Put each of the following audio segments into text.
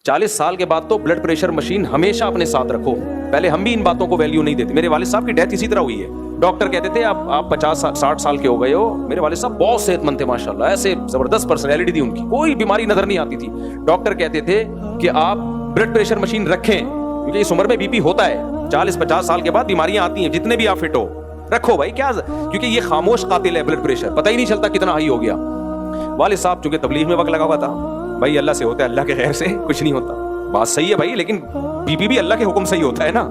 40 साल के बाद तो ब्लड प्रेशर मशीन हमेशा अपने साथ रखो। पहले हम भी इन बातों को वैल्यू नहीं देते। मेरे वालिद साहब की डेथ इसी तरह हुई है। डॉक्टर कहते थे आप 50-60 साल के हो गए हो। मेरे वालिद साहब बहुत सेहतमंद थे माशाल्लाह, ऐसे जबरदस्त पर्सनैलिटी थी उनकी, कोई बीमारी नजर नहीं आती थी। डॉक्टर कहते थे कि आप ब्लड प्रेशर मशीन रखें, क्योंकि इस उम्र में बीपी होता है। 40-50 साल के बाद बीमारियां आती हैं, जितने भी आप फिट हो रखो भाई, क्या, क्योंकि ये खामोश कातिल है ब्लड प्रेशर, पता ही नहीं चलता कितना हाई हो गया। वालिद साहब चूंकि तबलीग में वक्त लगा हुआ था, भाई अल्लाह से होता है, अल्लाह के खैर से कुछ नहीं होता। बात सही है भाई, लेकिन बीपी भी अल्लाह के हुक्म से ही होता है ना,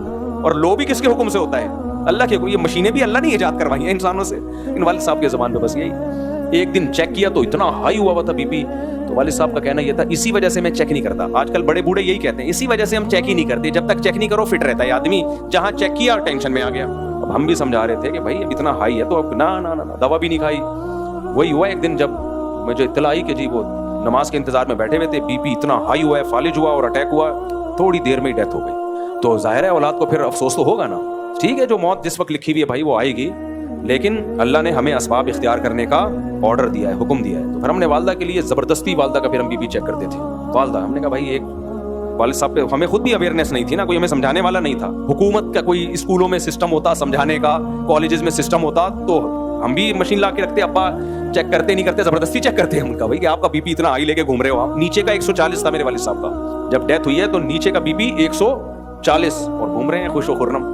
और लो भी किसके हुक्म से होता है? अल्लाह के। ये मशीनें भी अल्लाह ने ईजाद करवाई हैं इंसानों से। इन वालिद साहब के ज़बान पे बस यही, एक दिन चेक किया तो इतना हाई हुआ था बीपी। तो वालिद साहब का कहना यह था, इसी वजह से मैं चेक नहीं करता। आजकल बड़े बूढ़े यही कहते हैं, इसी वजह से हम चेक ही नहीं करते। जब तक चेक नहीं करो फिट रहता है आदमी, जहां चेक किया टेंशन में आ गया। अब हम भी समझा रहे थे कि भाई अब इतना हाई है तो अब ना ना ना दवा भी नहीं खाई। वही हुआ एक दिन जब मुझे इत्तला आई कि जी वो नमाज के इंतजार में बैठे हुए थे, बीपी इतना हाई हुआ है, फालिज हुआ और अटैक हुआ, थोड़ी देर में ही डेथ हो गई। तो जाहिर है औलाद को फिर अफसोस तो होगा ना। ठीक है, जो मौत जिस वक्त लिखी हुई है भाई वो आएगी, लेकिन अल्लाह ने हमें असबाब इख्तियार करने का ऑर्डर दिया है, हुक्म दिया है। तो फिर हमने वालदा के लिए ज़बरदस्ती वालदा का फिर हम बीपी चेक करते थे। वालदा, हमने कहा भाई एक वालिद साहब पे हमें खुद भी अवेयरनेस नहीं थी ना, कोई हमें समझाने वाला नहीं था। हुकूमत का कोई स्कूलों में सिस्टम होता समझाने का, कॉलेजेस में सिस्टम होता तो हम भी मशीन ला के रखते। अब्बा चेक करते नहीं करते, जबरदस्ती चेक करते हैं उनका, भाई कि आपका बीपी इतना हाई लेके घूम रहे हो आप। नीचे का 140 था मेरे वालिद साहब का, जब डेथ हुई है तो नीचे का बीपी 140 और घूम रहे हैं खुश व खुर्रम।